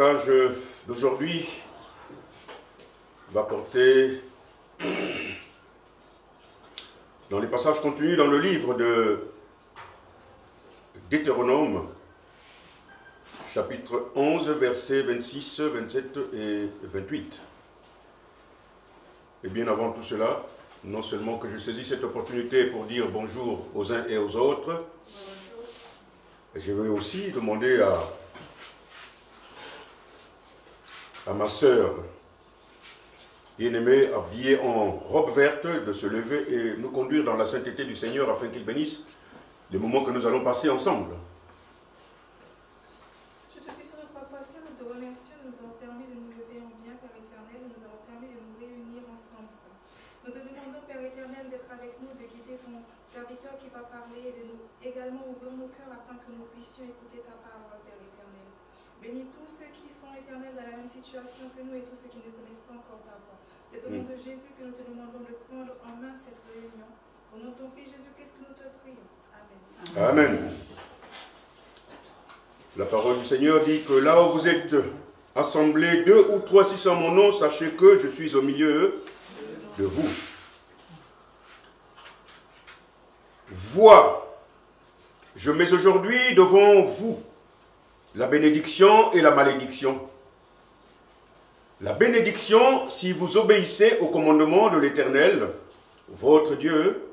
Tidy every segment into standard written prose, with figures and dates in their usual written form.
passage d'aujourd'hui va porter dans les passages contenus dans le livre de Deutéronome, chapitre 11, versets 26, 27 et 28. Et bien avant tout cela, non seulement que je saisis cette opportunité pour dire bonjour aux uns et aux autres, je vais aussi demander à ma sœur bien-aimée, habillée en robe verte, de se lever et nous conduire dans la sainteté du Seigneur afin qu'il bénisse les moments que nous allons passer ensemble. Jésus-Christ, notre foi saint, nous te remercions, nous avons permis de nous lever en bien, Père éternel, nous avons permis de nous réunir ensemble. Nous te demandons, Père éternel, d'être avec nous, de guider ton serviteur qui va parler et de nous également ouvrir nos cœurs afin que nous puissions écouter ta parole, Père éternel. Bénis tous ceux qui sont éternels dans la même situation que nous et tous ceux qui ne connaissent pas encore ta voix. C'est au nom de Jésus que nous te demandons de prendre en main cette réunion. Au nom de ton Fils Jésus-Christ que nous te prions. Amen. Amen. La parole du Seigneur dit que là où vous êtes assemblés, 2 ou 3, si c'est en mon nom, sachez que je suis au milieu de vous. Vois, je mets aujourd'hui devant vous la bénédiction et la malédiction. La bénédiction, si vous obéissez au commandement de l'Éternel, votre Dieu,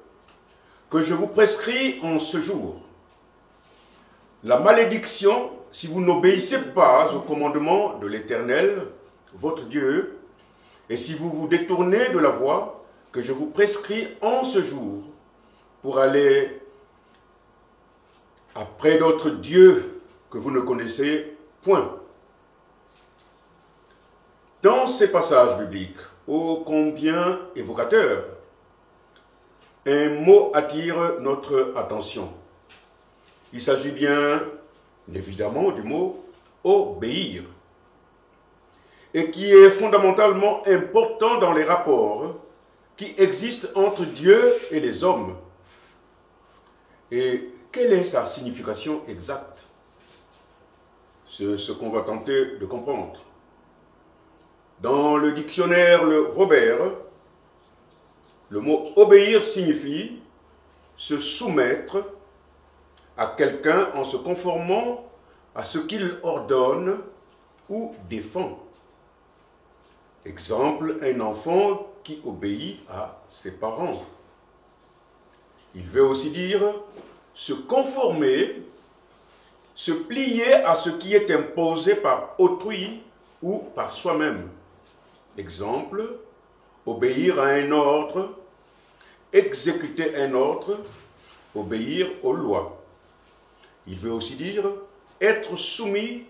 que je vous prescris en ce jour. La malédiction, si vous n'obéissez pas au commandement de l'Éternel, votre Dieu, et si vous vous détournez de la voie que je vous prescris en ce jour, pour aller après d'autres dieux que vous ne connaissez point. Dans ces passages bibliques, ô combien évocateurs, un mot attire notre attention. Il s'agit bien, évidemment, du mot « obéir », et qui est fondamentalement important dans les rapports qui existent entre Dieu et les hommes. Et quelle est sa signification exacte? C'est ce qu'on va tenter de comprendre. Dans le dictionnaire le Robert, le mot « obéir » signifie se soumettre à quelqu'un en se conformant à ce qu'il ordonne ou défend. Exemple, un enfant qui obéit à ses parents. Il veut aussi dire se conformer, se plier à ce qui est imposé par autrui ou par soi-même. Exemple, obéir à un ordre, exécuter un ordre, obéir aux lois. Il veut aussi dire être soumis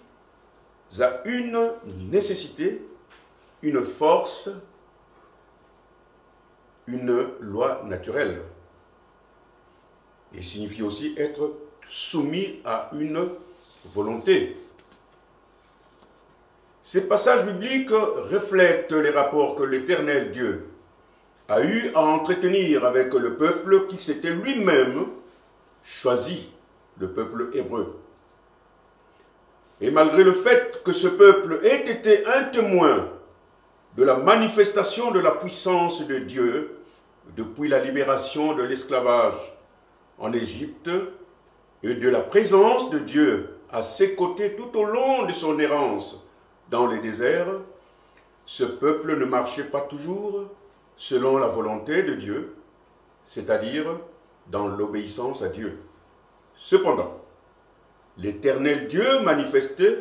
à une nécessité, une force, une loi naturelle. Il signifie aussi être soumis à une volonté. Ces passages bibliques reflètent les rapports que l'Éternel Dieu a eu à entretenir avec le peuple qui s'était lui-même choisi, le peuple hébreu. Et malgré le fait que ce peuple ait été un témoin de la manifestation de la puissance de Dieu depuis la libération de l'esclavage en Égypte et de la présence de Dieu à ses côtés tout au long de son errance dans les déserts, ce peuple ne marchait pas toujours selon la volonté de Dieu, c'est-à-dire dans l'obéissance à Dieu. Cependant, l'Éternel Dieu manifestait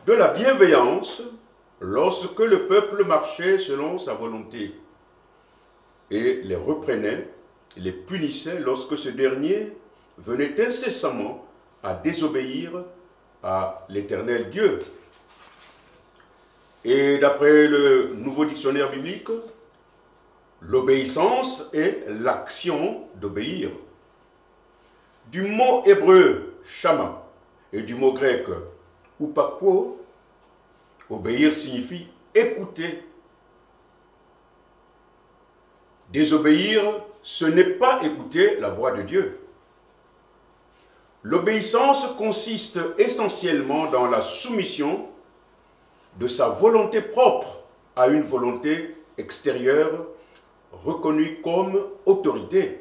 de la bienveillance lorsque le peuple marchait selon sa volonté et les reprenait, les punissait lorsque ce dernier venait incessamment à désobéir à l'Éternel Dieu. Et d'après le nouveau dictionnaire biblique, l'obéissance est l'action d'obéir. Du mot hébreu shama et du mot grec upakwo, obéir signifie écouter. Désobéir, ce n'est pas écouter la voix de Dieu. L'obéissance consiste essentiellement dans la soumission de sa volonté propre à une volonté extérieure reconnue comme autorité.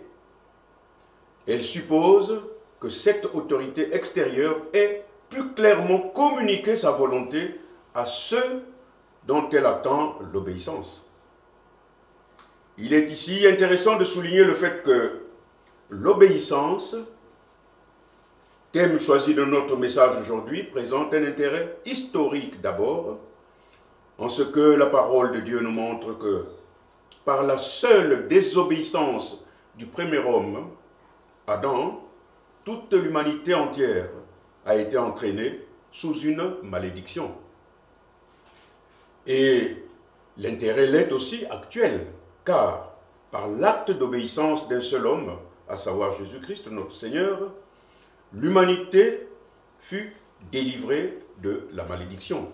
Elle suppose que cette autorité extérieure ait plus clairement communiqué sa volonté à ceux dont elle attend l'obéissance. Il est ici intéressant de souligner le fait que l'obéissance, thème choisi de notre message aujourd'hui, présente un intérêt historique d'abord, en ce que la parole de Dieu nous montre que par la seule désobéissance du premier homme, Adam, toute l'humanité entière a été entraînée sous une malédiction. Et l'intérêt l'est aussi actuel, car par l'acte d'obéissance d'un seul homme, à savoir Jésus-Christ, notre Seigneur, l'humanité fut délivrée de la malédiction.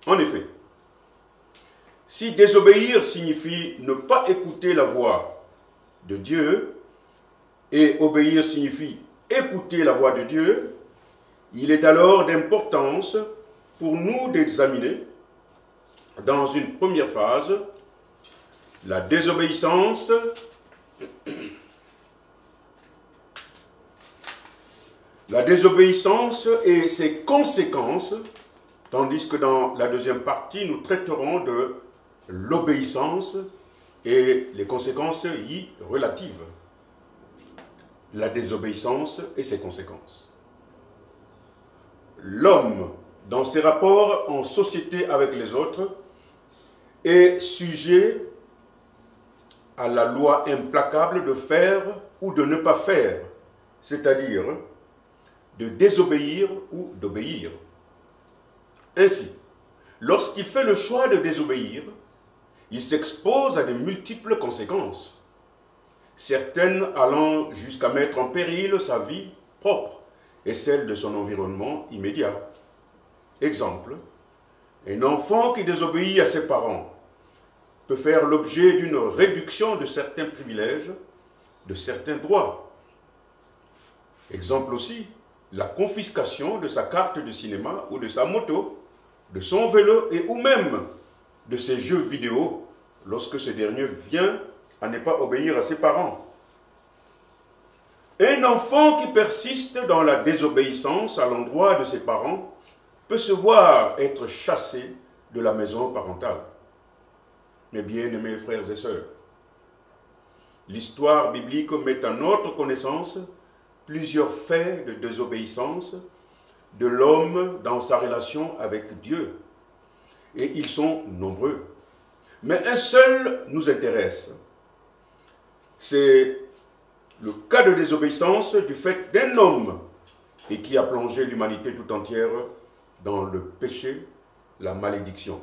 En effet, si désobéir signifie ne pas écouter la voix de Dieu, et obéir signifie écouter la voix de Dieu, il est alors d'importance pour nous d'examiner, dans une première phase, la désobéissance et ses conséquences, tandis que dans la deuxième partie, nous traiterons de l'obéissance et les conséquences y relatives. La désobéissance et ses conséquences. L'homme, dans ses rapports en société avec les autres, est sujet à la loi implacable de faire ou de ne pas faire, c'est-à-dire de désobéir ou d'obéir. Ainsi, lorsqu'il fait le choix de désobéir, il s'expose à de multiples conséquences, certaines allant jusqu'à mettre en péril sa vie propre et celle de son environnement immédiat. Exemple, un enfant qui désobéit à ses parents peut faire l'objet d'une réduction de certains privilèges, de certains droits. Exemple aussi, la confiscation de sa carte de cinéma ou de sa moto, de son vélo et ou même de ses jeux vidéo lorsque ce dernier vient à ne pas obéir à ses parents. Un enfant qui persiste dans la désobéissance à l'endroit de ses parents peut se voir être chassé de la maison parentale. Mes bien-aimés frères et sœurs, l'histoire biblique met à notre connaissance plusieurs faits de désobéissance de l'homme dans sa relation avec Dieu. Et ils sont nombreux. Mais un seul nous intéresse. C'est le cas de désobéissance du fait d'un homme et qui a plongé l'humanité tout entière dans le péché, la malédiction.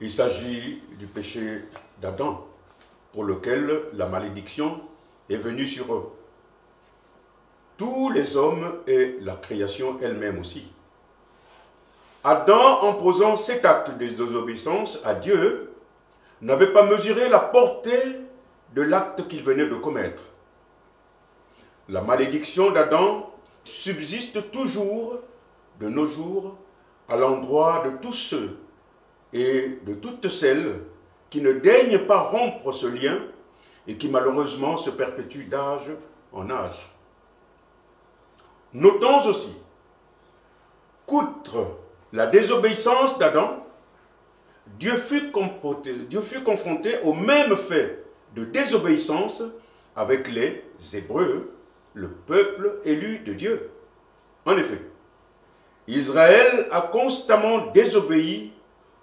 Il s'agit du péché d'Adam, pour lequel la malédiction est venue sur eux. Tous les hommes et la création elle-même aussi. Adam, en posant cet acte de désobéissance à Dieu, n'avait pas mesuré la portée de l'acte qu'il venait de commettre. La malédiction d'Adam subsiste toujours de nos jours à l'endroit de tous ceux et de toutes celles qui ne daignent pas rompre ce lien et qui malheureusement se perpétuent d'âge en âge. Notons aussi qu'outre la désobéissance d'Adam, Dieu fut confronté au même fait de désobéissance avec les Hébreux, le peuple élu de Dieu. En effet, Israël a constamment désobéi,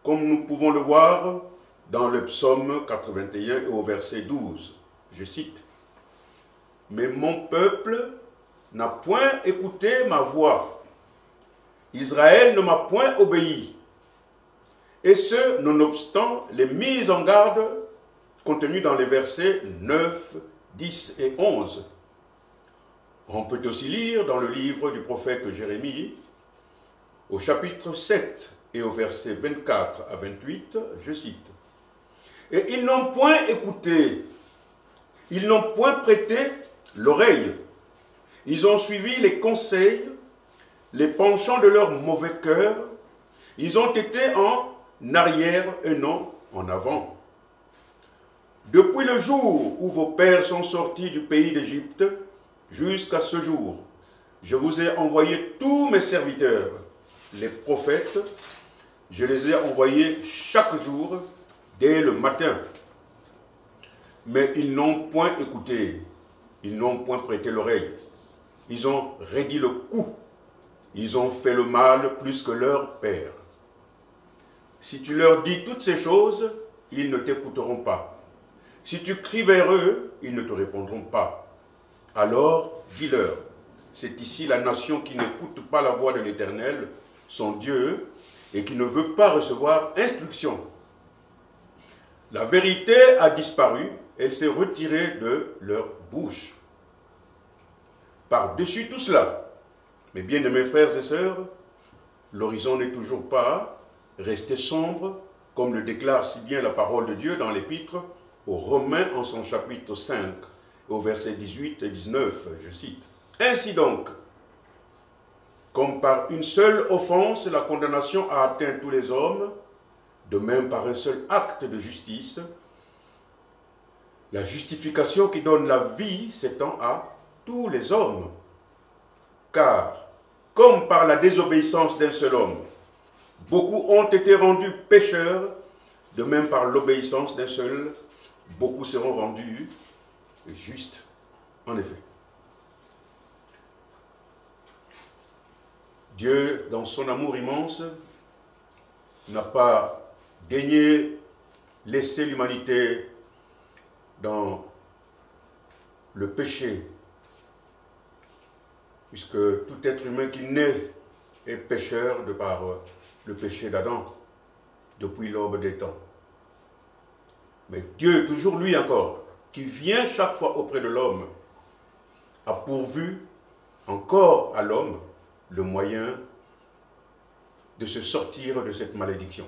comme nous pouvons le voir dans le psaume 81 et au verset 12. Je cite, « Mais mon peuple n'a point écouté ma voix. Israël ne m'a point obéi. » Et ce, nonobstant les mises en garde contenues dans les versets 9, 10 et 11. On peut aussi lire dans le livre du prophète Jérémie, au chapitre 7 et au verset 24 à 28, je cite, « Et ils n'ont point écouté, ils n'ont point prêté l'oreille, ils ont suivi les conseils, les penchants de leur mauvais cœur, Ils ont été en arrière et non en avant. Depuis le jour où vos pères sont sortis du pays d'Égypte, jusqu'à ce jour, je vous ai envoyé tous mes serviteurs, les prophètes. Je les ai envoyés chaque jour, dès le matin. Mais ils n'ont point écouté, ils n'ont point prêté l'oreille. Ils ont raidi le cou, ils ont fait le mal plus que leur père. Si tu leur dis toutes ces choses, ils ne t'écouteront pas. Si tu cries vers eux, ils ne te répondront pas. Alors, dis-leur, c'est ici la nation qui n'écoute pas la voix de l'Éternel, son Dieu, et qui ne veut pas recevoir instruction. La vérité a disparu, elle s'est retirée de leur bouche. Par-dessus tout cela, mes bien-aimés frères et sœurs, l'horizon n'est toujours pas resté sombre, comme le déclare si bien la parole de Dieu dans l'Épître aux Romains en son chapitre 5, au verset 18 et 19, je cite. Ainsi donc, comme par une seule offense, la condamnation a atteint tous les hommes, de même par un seul acte de justice, la justification qui donne la vie s'étend à tous les hommes. Car, comme par la désobéissance d'un seul homme, beaucoup ont été rendus pécheurs, de même par l'obéissance d'un seul, beaucoup seront rendus justes. En effet, Dieu, dans son amour immense, n'a pas daigné laisser l'humanité dans le péché, puisque tout être humain qui naît est pécheur de par le péché d'Adam, depuis l'aube des temps. Mais Dieu, toujours lui encore, qui vient chaque fois auprès de l'homme, a pourvu encore à l'homme le moyen de se sortir de cette malédiction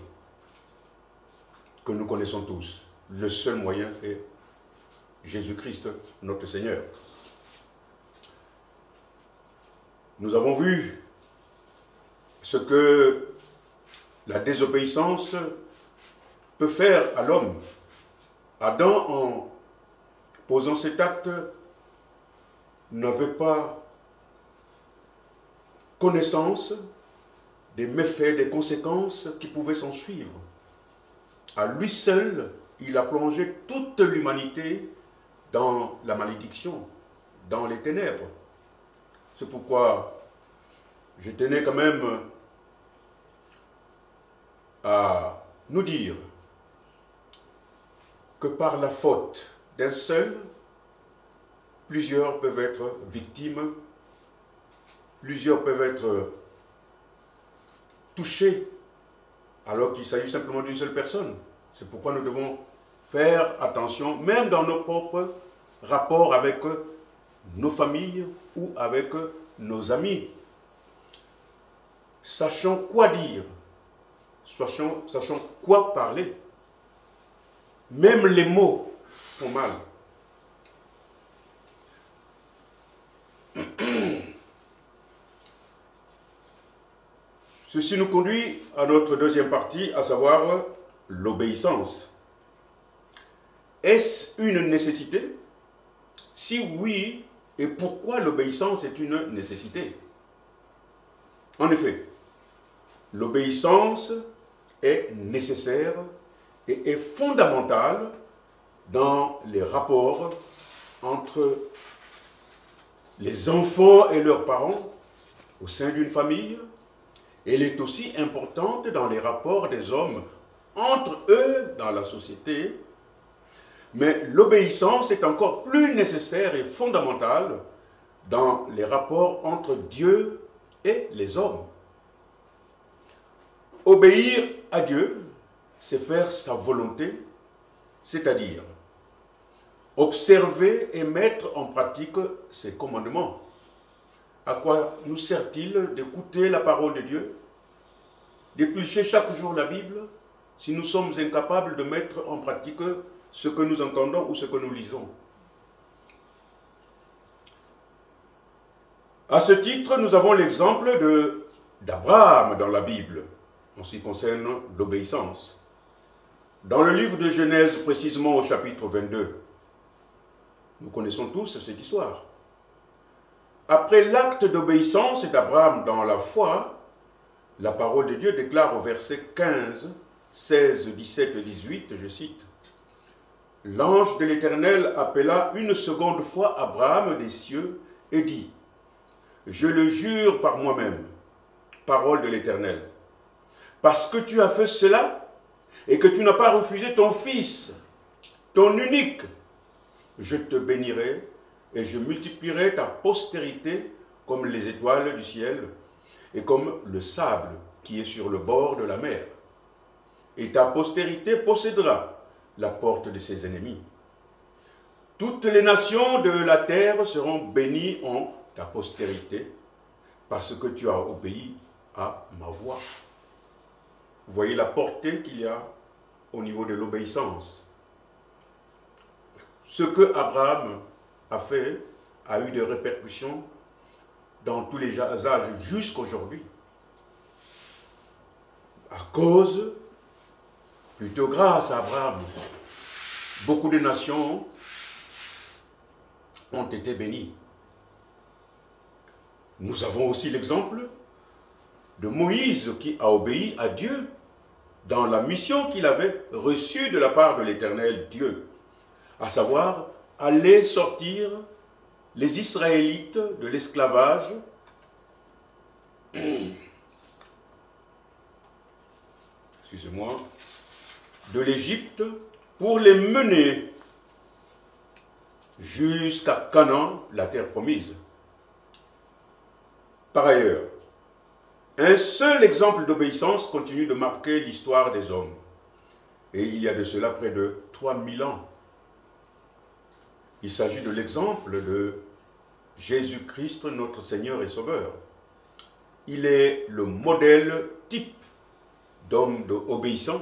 que nous connaissons tous. Le seul moyen est Jésus-Christ, notre Seigneur. Nous avons vu ce que la désobéissance peut faire à l'homme. Adam, en posant cet acte, n'avait pas connaissance des méfaits, des conséquences qui pouvaient s'en suivre. À lui seul, il a plongé toute l'humanité dans la malédiction, dans les ténèbres. C'est pourquoi je tenais quand même à nous dire que par la faute d'un seul, plusieurs peuvent être victimes, plusieurs peuvent être touchés, alors qu'il s'agit simplement d'une seule personne. C'est pourquoi nous devons faire attention, même dans nos propres rapports avec nos familles ou avec nos amis. Sachons quoi dire, sachons quoi parler. Même les mots font mal. Ceci nous conduit à notre deuxième partie, à savoir l'obéissance. Est-ce une nécessité? Si oui, et pourquoi l'obéissance est une nécessité? En effet, l'obéissance est nécessaire et est fondamentale dans les rapports entre les enfants et leurs parents au sein d'une famille. Elle est aussi importante dans les rapports des hommes entre eux dans la société. Mais l'obéissance est encore plus nécessaire et fondamentale dans les rapports entre Dieu et les hommes. Obéir à Dieu, c'est faire sa volonté, c'est-à-dire observer et mettre en pratique ses commandements. À quoi nous sert-il d'écouter la parole de Dieu, d'éplucher chaque jour la Bible, si nous sommes incapables de mettre en pratique ce que nous entendons ou ce que nous lisons? À ce titre, nous avons l'exemple d'Abraham dans la Bible. en ce qui concerne l'obéissance. Dans le livre de Genèse, précisément au chapitre 22, nous connaissons tous cette histoire. Après l'acte d'obéissance d'Abraham dans la foi, la parole de Dieu déclare au verset 15, 16, 17 et 18, je cite, « L'ange de l'Éternel appela une seconde fois Abraham des cieux et dit, « Je le jure par moi-même, parole de l'Éternel, parce que tu as fait cela et que tu n'as pas refusé ton fils, ton unique, je te bénirai et je multiplierai ta postérité comme les étoiles du ciel et comme le sable qui est sur le bord de la mer. Et ta postérité possédera la porte de ses ennemis. Toutes les nations de la terre seront bénies en ta postérité parce que tu as obéi à ma voix. » Vous voyez la portée qu'il y a au niveau de l'obéissance. Ce que Abraham a fait a eu des répercussions dans tous les âges jusqu'aujourd'hui. À cause, plutôt grâce à Abraham, beaucoup de nations ont été bénies. Nous avons aussi l'exemple de Moïse qui a obéi à Dieu dans la mission qu'il avait reçue de la part de l'Éternel Dieu, à savoir aller sortir les Israélites de l'esclavage excusez-moi, de l'Égypte pour les mener jusqu'à Canaan, la terre promise. Par ailleurs, un seul exemple d'obéissance continue de marquer l'histoire des hommes. Et il y a de cela près de 3000 ans. Il s'agit de l'exemple de Jésus-Christ, notre Seigneur et Sauveur. Il est le modèle type d'homme obéissant.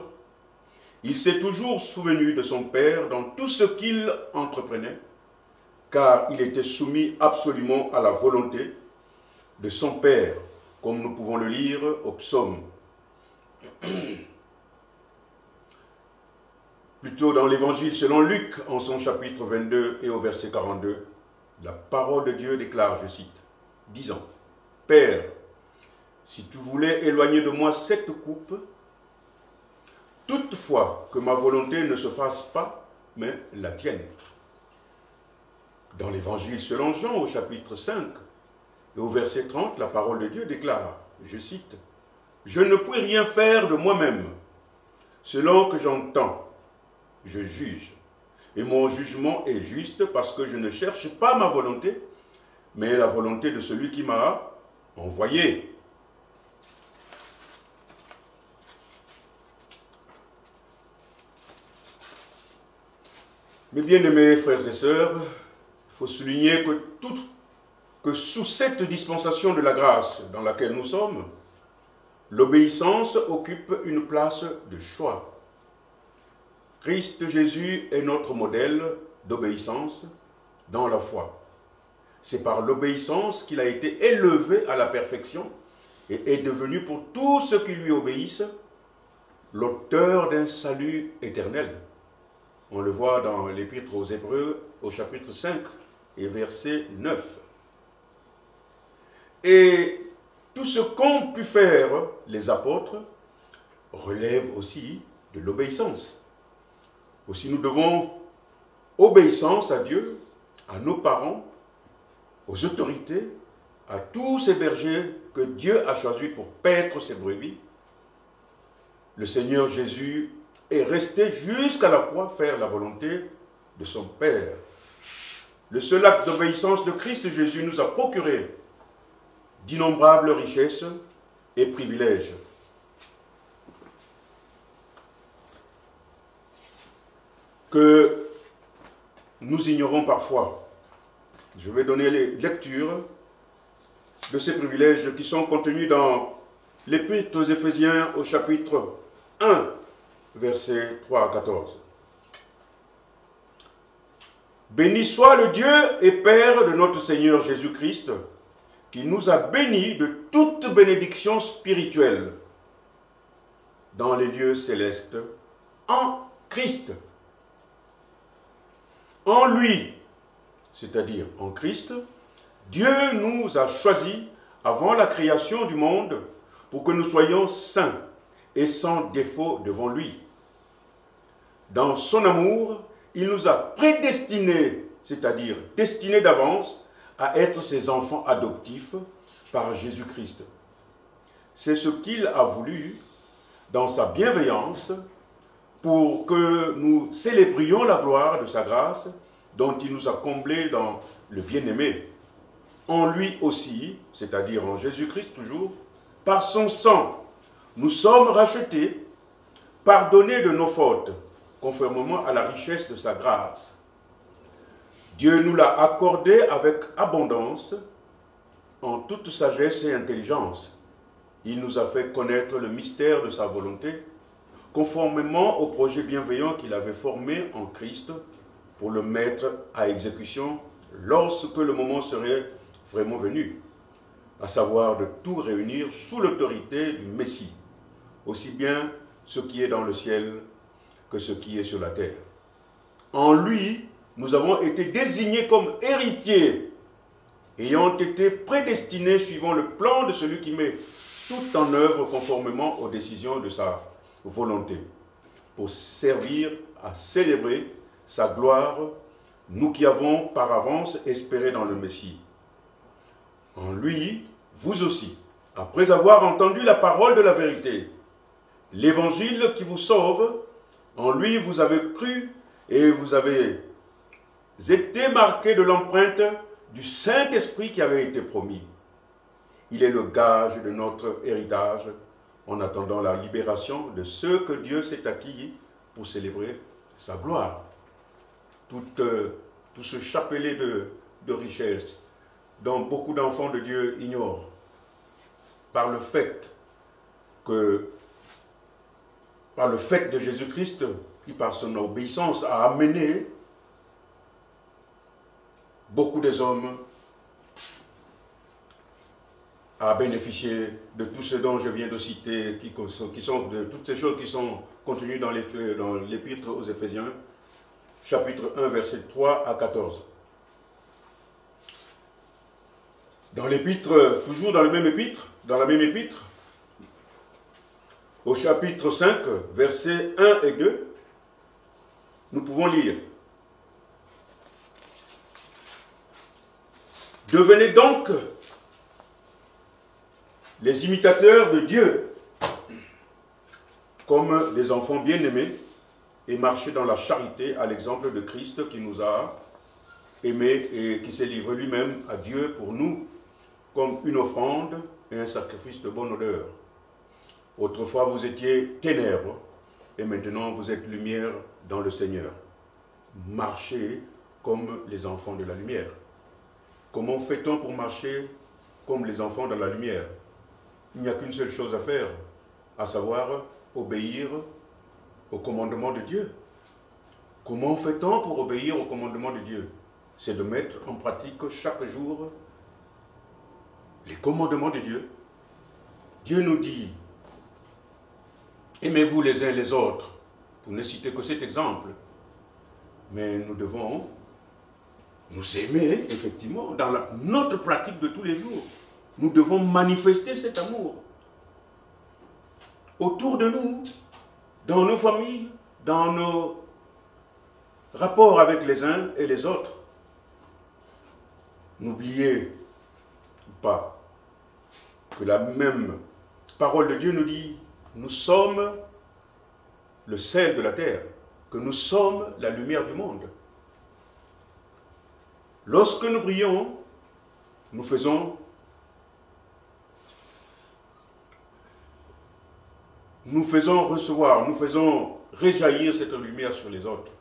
Il s'est toujours souvenu de son Père dans tout ce qu'il entreprenait, car il était soumis absolument à la volonté de son Père, comme nous pouvons le lire au psaume. Plutôt dans l'évangile selon Luc, en son chapitre 22 et au verset 42, la parole de Dieu déclare, je cite, disant, « Père, si tu voulais éloigner de moi cette coupe, toutefois que ma volonté ne se fasse pas, mais la tienne. » Dans l'évangile selon Jean, au chapitre 5, et au verset 30, la parole de Dieu déclare, je cite, « Je ne puis rien faire de moi-même. Selon que j'entends, je juge. Et mon jugement est juste parce que je ne cherche pas ma volonté, mais la volonté de celui qui m'a envoyé. » Mes bien-aimés frères et sœurs, il faut souligner que sous cette dispensation de la grâce dans laquelle nous sommes, l'obéissance occupe une place de choix. Christ Jésus est notre modèle d'obéissance dans la foi. C'est par l'obéissance qu'il a été élevé à la perfection et est devenu pour tous ceux qui lui obéissent l'auteur d'un salut éternel. On le voit dans l'Épître aux Hébreux au chapitre 5 et verset 9. Et tout ce qu'ont pu faire les apôtres relève aussi de l'obéissance. Aussi nous devons obéissance à Dieu, à nos parents, aux autorités, à tous ces bergers que Dieu a choisis pour paître ses brebis. Le Seigneur Jésus est resté jusqu'à la croix faire la volonté de son Père. Le seul acte d'obéissance de Christ Jésus nous a procuré d'innombrables richesses et privilèges. Que nous ignorons parfois. Je vais donner les lectures de ces privilèges qui sont contenus dans l'Épître aux Éphésiens au chapitre 1, versets 3 à 14. Béni soit le Dieu et Père de notre Seigneur Jésus-Christ, qui nous a bénis de toute bénédiction spirituelle dans les lieux célestes en Christ. En lui, c'est-à-dire en Christ, Dieu nous a choisis avant la création du monde pour que nous soyons saints et sans défaut devant lui. Dans son amour, il nous a prédestinés, c'est-à-dire destinés d'avance, à être ses enfants adoptifs par Jésus-Christ. C'est ce qu'il a voulu dans sa bienveillance pour que nous célébrions la gloire de sa grâce dont il nous a comblés dans le bien-aimé. En lui aussi, c'est-à-dire en Jésus-Christ toujours, par son sang, nous sommes rachetés, pardonnés de nos fautes, conformément à la richesse de sa grâce. Dieu nous l'a accordé avec abondance, en toute sagesse et intelligence. Il nous a fait connaître le mystère de sa volonté, conformément au projet bienveillant qu'il avait formé en Christ pour le mettre à exécution lorsque le moment serait vraiment venu, à savoir de tout réunir sous l'autorité du Messie, aussi bien ce qui est dans le ciel que ce qui est sur la terre. En lui, nous avons été désignés comme héritiers, ayant été prédestinés suivant le plan de celui qui met tout en œuvre conformément aux décisions de sa volonté, pour servir à célébrer sa gloire, nous qui avons par avance espéré dans le Messie. En lui, vous aussi, après avoir entendu la parole de la vérité, l'évangile qui vous sauve, en lui vous avez cru et vous avez été marqués de l'empreinte du Saint-Esprit qui avait été promis. Il est le gage de notre héritage en attendant la libération de ceux que Dieu s'est acquis pour célébrer sa gloire. Tout ce chapelet de richesses dont beaucoup d'enfants de Dieu ignorent, par le fait de Jésus-Christ, qui par son obéissance a amené beaucoup des hommes à bénéficier de tout ce dont je viens de citer, qui sont de toutes ces choses qui sont contenues dans l'épître aux Éphésiens, chapitre 1, verset 3 à 14. Dans l'épître, toujours dans la même épître, au chapitre 5, versets 1 et 2, nous pouvons lire: Devenez donc les imitateurs de Dieu, comme des enfants bien-aimés, et marchez dans la charité à l'exemple de Christ qui nous a aimés et qui s'est livré lui-même à Dieu pour nous, comme une offrande et un sacrifice de bonne odeur. Autrefois vous étiez ténèbres, et maintenant vous êtes lumière dans le Seigneur. Marchez comme les enfants de la lumière. Comment fait-on pour marcher comme les enfants de la lumière? Il n'y a qu'une seule chose à faire, à savoir obéir au commandement de Dieu. Comment fait-on pour obéir au commandement de Dieu? C'est de mettre en pratique chaque jour les commandements de Dieu. Dieu nous dit: aimez-vous les uns les autres, pour ne citer que cet exemple. Mais nous devons nous aimer, effectivement, dans notre pratique de tous les jours. Nous devons manifester cet amour autour de nous, dans nos familles, dans nos rapports avec les uns et les autres. N'oubliez pas que la même parole de Dieu nous dit: nous sommes le sel de la terre, que nous sommes la lumière du monde. Lorsque nous prions, nous faisons recevoir, nous faisons réjaillir cette lumière sur les autres,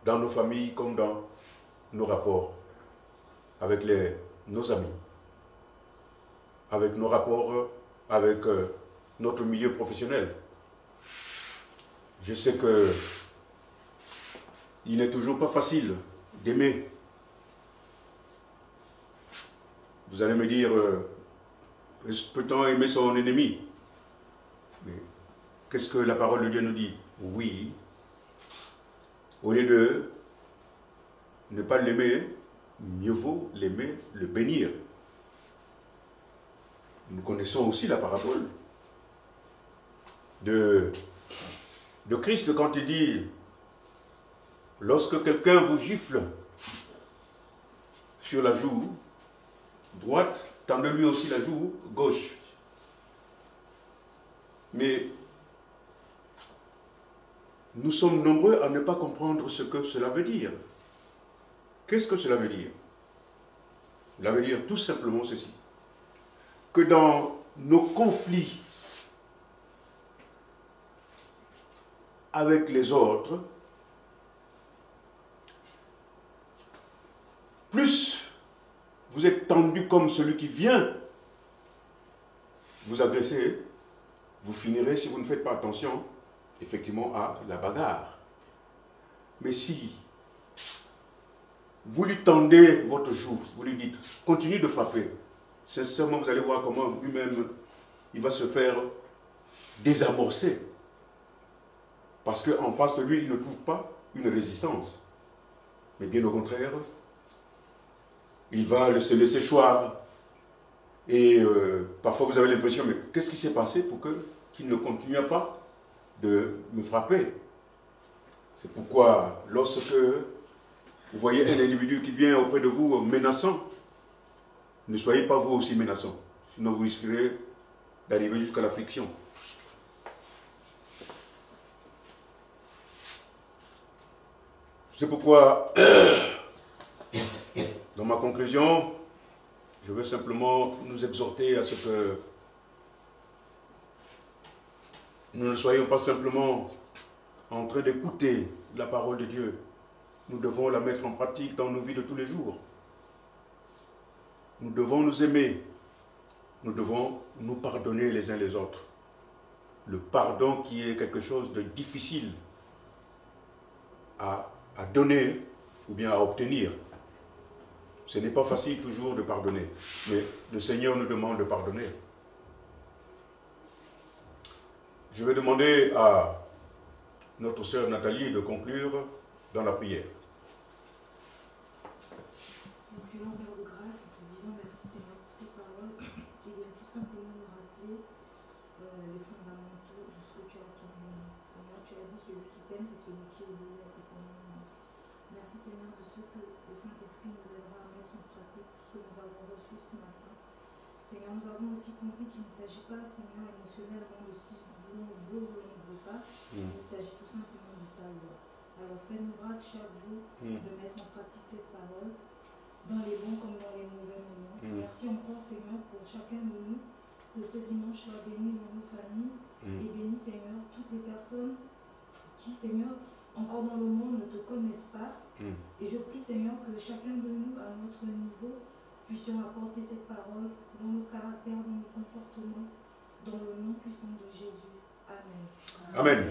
dans nos familles comme dans nos rapports avec nos amis, avec nos rapports avec notre milieu professionnel. Je sais que il n'est toujours pas facile d'aimer. Vous allez me dire, peut-on aimer son ennemi? qu'est-ce que la parole de Dieu nous dit? Oui, au lieu de ne pas l'aimer, mieux vaut l'aimer, le bénir. Nous connaissons aussi la parabole de Christ quand il dit, lorsque quelqu'un vous gifle sur la joue droite, tendez-lui aussi la joue gauche. Mais nous sommes nombreux à ne pas comprendre ce que cela veut dire. Qu'est-ce que cela veut dire? Cela veut dire tout simplement ceci, que dans nos conflits avec les autres, plus vous êtes tendu comme celui qui vient vous agresser, vous finirez, si vous ne faites pas attention, effectivement à la bagarre. Mais si vous lui tendez votre joue, vous lui dites, continue de frapper, sincèrement vous allez voir comment lui-même, il va se faire désamorcer. Parce qu'en face de lui, il ne trouve pas une résistance. Mais bien au contraire, il va se laisser choir. Et parfois vous avez l'impression, mais qu'est-ce qui s'est passé pour qu'il ne continue pas de me frapper? C'est pourquoi lorsque vous voyez un individu qui vient auprès de vous menaçant, ne soyez pas vous aussi menaçant. Sinon vous risquerez d'arriver jusqu'à la friction. C'est pourquoi, dans ma conclusion, je veux simplement nous exhorter à ce que nous ne soyons pas simplement en train d'écouter la parole de Dieu. Nous devons la mettre en pratique dans nos vies de tous les jours. Nous devons nous aimer. Nous devons nous pardonner les uns les autres. Le pardon qui est quelque chose de difficile à donner ou bien à obtenir. Ce n'est pas facile toujours de pardonner, mais le Seigneur nous demande de pardonner. Je vais demander à notre sœur Nathalie de conclure dans la prière. Excellent Père de grâce, nous te disons merci Seigneur pour ces paroles qui viennent tout simplement nous rappeler les fondamentaux de ce que tu as entendu. Seigneur, tu as dit celui qui t'aime, c'est celui qui obéit à tes commandements. Merci Seigneur de ce que le Saint-Esprit nous aidera à mettre en pratique tout ce que nous avons reçu ce matin. Seigneur, nous avons aussi compris qu'il ne s'agit pas, Seigneur, émotionnellement de si l'on veut ou l'on ne veut pas, mais il s'agit tout simplement de ta loi. Alors fais-nous grâce chaque jour de mettre en pratique cette parole, dans les bons comme dans les mauvais moments. Merci encore Seigneur pour chacun de nous, que ce dimanche soit béni dans nos familles, et béni Seigneur toutes les personnes qui Seigneur, encore dans le monde, ne te connaissent pas. Et je prie Seigneur que chacun de nous, à notre niveau, puissions apporter cette parole dans nos caractères, dans nos comportements, dans le nom puissant de Jésus. Amen. Amen.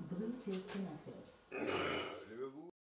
Bluetooth connected.